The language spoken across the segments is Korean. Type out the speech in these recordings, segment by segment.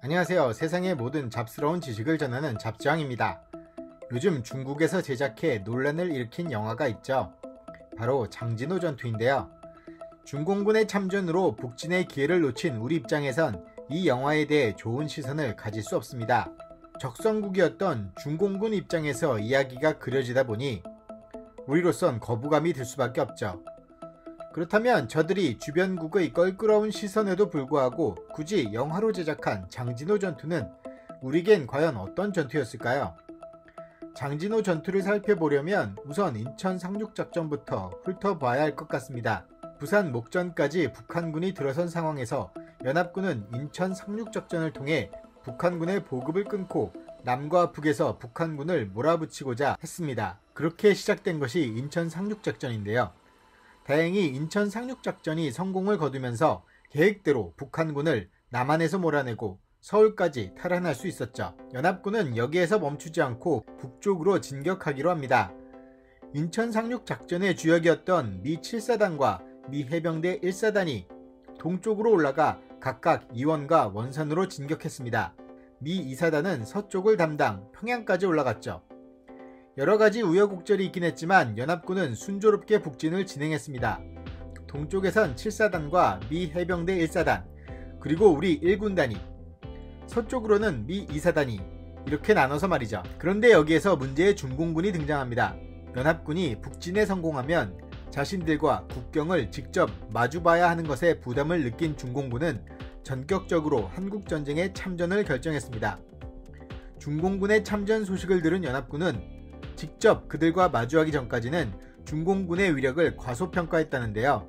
안녕하세요. 세상의 모든 잡스러운 지식을 전하는 잡지왕입니다. 요즘 중국에서 제작해 논란을 일으킨 영화가 있죠. 바로 장진호 전투인데요. 중공군의 참전으로 북진의 기회를 놓친 우리 입장에선 이 영화에 대해 좋은 시선을 가질 수 없습니다. 적성국이었던 중공군 입장에서 이야기가 그려지다 보니 우리로선 거부감이 들 수밖에 없죠. 그렇다면 저들이 주변국의 껄끄러운 시선에도 불구하고 굳이 영화로 제작한 장진호 전투는 우리겐 과연 어떤 전투였을까요? 장진호 전투를 살펴보려면 우선 인천 상륙작전부터 훑어봐야 할 것 같습니다. 부산 목전까지 북한군이 들어선 상황에서 연합군은 인천 상륙작전을 통해 북한군의 보급을 끊고 남과 북에서 북한군을 몰아붙이고자 했습니다. 그렇게 시작된 것이 인천 상륙작전인데요. 다행히 인천 상륙작전이 성공을 거두면서 계획대로 북한군을 남한에서 몰아내고 서울까지 탈환할 수 있었죠. 연합군은 여기에서 멈추지 않고 북쪽으로 진격하기로 합니다. 인천 상륙작전의 주역이었던 미 7사단과 미 해병대 1사단이 동쪽으로 올라가 각각 이원과 원산으로 진격했습니다. 미 2사단은 서쪽을 담당 평양까지 올라갔죠. 여러가지 우여곡절이 있긴 했지만 연합군은 순조롭게 북진을 진행했습니다. 동쪽에선 7사단과 미 해병대 1사단, 그리고 우리 1군단이, 서쪽으로는 미 2사단이 이렇게 나눠서 말이죠. 그런데 여기에서 문제의 중공군이 등장합니다. 연합군이 북진에 성공하면 자신들과 국경을 직접 마주봐야 하는 것에 부담을 느낀 중공군은 전격적으로 한국전쟁에 참전을 결정했습니다. 중공군의 참전 소식을 들은 연합군은 직접 그들과 마주하기 전까지는 중공군의 위력을 과소평가했다는데요.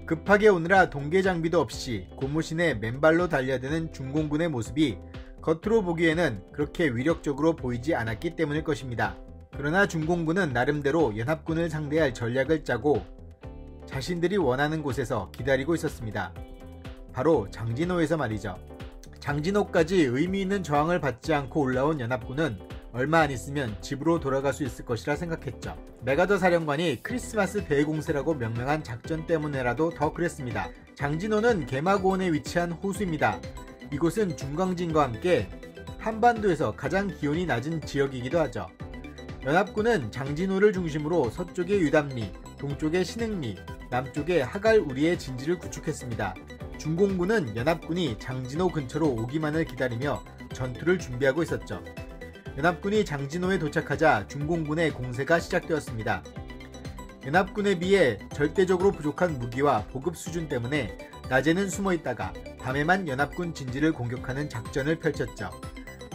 급하게 오느라 동계 장비도 없이 고무신에 맨발로 달려드는 중공군의 모습이 겉으로 보기에는 그렇게 위력적으로 보이지 않았기 때문일 것입니다. 그러나 중공군은 나름대로 연합군을 상대할 전략을 짜고 자신들이 원하는 곳에서 기다리고 있었습니다. 바로 장진호에서 말이죠. 장진호까지 의미 있는 저항을 받지 않고 올라온 연합군은 얼마 안 있으면 집으로 돌아갈 수 있을 것이라 생각했죠. 메가더 사령관이 크리스마스 대공세라고 명명한 작전 때문에라도 더 그랬습니다. 장진호는 개마고원에 위치한 호수입니다. 이곳은 중강진과 함께 한반도에서 가장 기온이 낮은 지역이기도 하죠. 연합군은 장진호를 중심으로 서쪽의 유담리, 동쪽의 신흥리, 남쪽의 하갈우리의 진지를 구축했습니다. 중공군은 연합군이 장진호 근처로 오기만을 기다리며 전투를 준비하고 있었죠. 연합군이 장진호에 도착하자 중공군의 공세가 시작되었습니다. 연합군에 비해 절대적으로 부족한 무기와 보급 수준 때문에 낮에는 숨어있다가 밤에만 연합군 진지를 공격하는 작전을 펼쳤죠.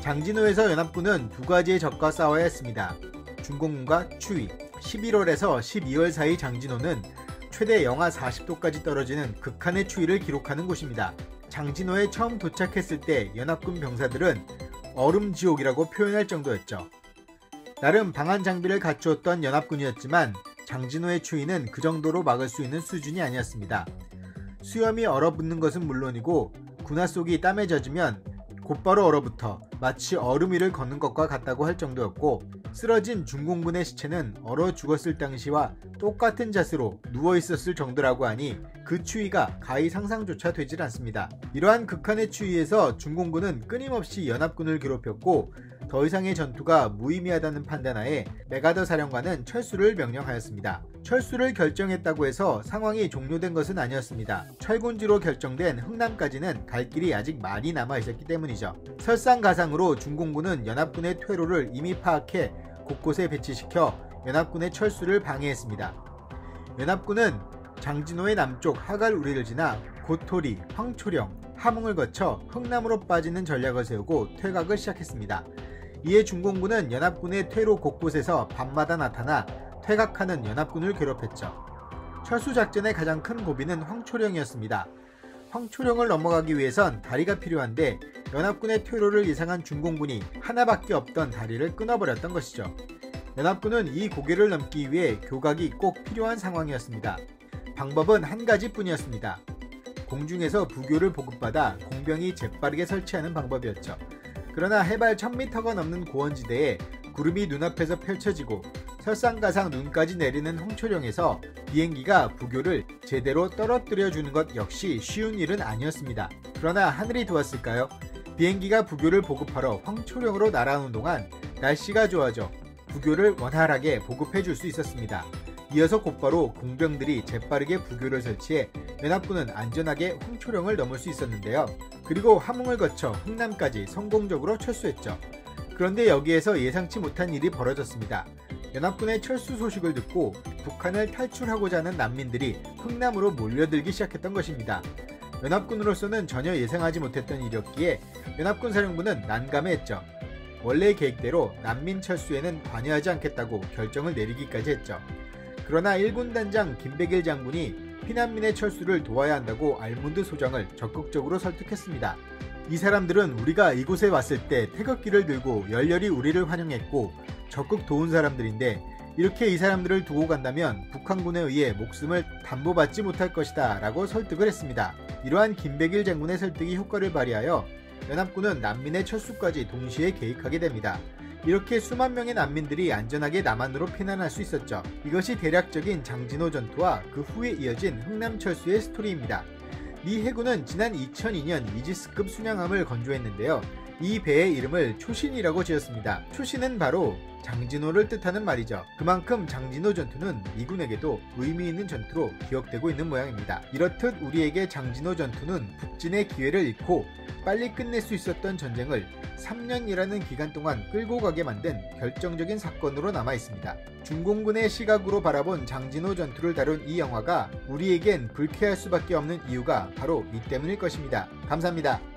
장진호에서 연합군은 두 가지의 적과 싸워야 했습니다. 중공군과 추위. 11월에서 12월 사이 장진호는 최대 영하 40도까지 떨어지는 극한의 추위를 기록하는 곳입니다. 장진호에 처음 도착했을 때 연합군 병사들은 얼음지옥이라고 표현할 정도였죠. 나름 방한 장비를 갖추었던 연합군이었지만 장진호의 추위는 그 정도로 막을 수 있는 수준이 아니었습니다. 수염이 얼어붙는 것은 물론이고 군화 속이 땀에 젖으면 곧바로 얼어붙어 마치 얼음 위를 걷는 것과 같다고 할 정도였고, 쓰러진 중공군의 시체는 얼어 죽었을 당시와 똑같은 자세로 누워있었을 정도라고 하니 그 추위가 가히 상상조차 되질 않습니다. 이러한 극한의 추위에서 중공군은 끊임없이 연합군을 괴롭혔고 더 이상의 전투가 무의미하다는 판단하에 메가더 사령관은 철수를 명령하였습니다. 철수를 결정했다고 해서 상황이 종료된 것은 아니었습니다. 철군지로 결정된 흥남까지는 갈 길이 아직 많이 남아 있었기 때문이죠. 설상가상으로 중공군은 연합군의 퇴로를 이미 파악해 곳곳에 배치시켜 연합군의 철수를 방해했습니다. 연합군은 장진호의 남쪽 하갈우리를 지나 고토리, 황초령, 함흥을 거쳐 흥남으로 빠지는 전략을 세우고 퇴각을 시작했습니다. 이에 중공군은 연합군의 퇴로 곳곳에서 밤마다 나타나 퇴각하는 연합군을 괴롭혔죠. 철수작전의 가장 큰 고비는 황초령이었습니다. 황초령을 넘어가기 위해선 다리가 필요한데 연합군의 퇴로를 예상한 중공군이 하나밖에 없던 다리를 끊어버렸던 것이죠. 연합군은 이 고개를 넘기 위해 교각이 꼭 필요한 상황이었습니다. 방법은 한 가지뿐이었습니다. 공중에서 부교를 보급받아 공병이 재빠르게 설치하는 방법이었죠. 그러나 해발 1000m가 넘는 고원지대에 구름이 눈앞에서 펼쳐지고 설상가상 눈까지 내리는 황초령에서 비행기가 부교를 제대로 떨어뜨려 주는 것 역시 쉬운 일은 아니었습니다. 그러나 하늘이 도왔을까요? 비행기가 부교를 보급하러 황초령으로 날아오는 동안 날씨가 좋아져 부교를 원활하게 보급해줄 수 있었습니다. 이어서 곧바로 공병들이 재빠르게 부교를 설치해 연합군은 안전하게 황초령을 넘을 수 있었는데요. 그리고 함흥을 거쳐 흥남까지 성공적으로 철수했죠. 그런데 여기에서 예상치 못한 일이 벌어졌습니다. 연합군의 철수 소식을 듣고 북한을 탈출하고자 하는 난민들이 흥남으로 몰려들기 시작했던 것입니다. 연합군으로서는 전혀 예상하지 못했던 일이었기에 연합군 사령부는 난감해했죠. 원래 계획대로 난민 철수에는 관여하지 않겠다고 결정을 내리기까지 했죠. 그러나 1군 단장 김백일 장군이 피난민의 철수를 도와야 한다고 알문드 소장을 적극적으로 설득했습니다. 이 사람들은 우리가 이곳에 왔을 때 태극기를 들고 열렬히 우리를 환영했고 적극 도운 사람들인데 이렇게 이 사람들을 두고 간다면 북한군에 의해 목숨을 담보받지 못할 것이다 라고 설득을 했습니다. 이러한 김백일 장군의 설득이 효과를 발휘하여 연합군은 난민의 철수까지 동시에 계획하게 됩니다. 이렇게 수만 명의 난민들이 안전하게 남한으로 피난할 수 있었죠. 이것이 대략적인 장진호 전투와 그 후에 이어진 흥남 철수의 스토리입니다. 미 해군은 지난 2002년 이지스급 순양함을 건조했는데요. 이 배의 이름을 초신이라고 지었습니다. 초신은 바로 장진호를 뜻하는 말이죠. 그만큼 장진호 전투는 미군에게도 의미 있는 전투로 기억되고 있는 모양입니다. 이렇듯 우리에게 장진호 전투는 북진의 기회를 잃고 빨리 끝낼 수 있었던 전쟁을 3년이라는 기간 동안 끌고 가게 만든 결정적인 사건으로 남아 있습니다. 중공군의 시각으로 바라본 장진호 전투를 다룬 이 영화가 우리에겐 불쾌할 수밖에 없는 이유가 바로 이 때문일 것입니다. 감사합니다.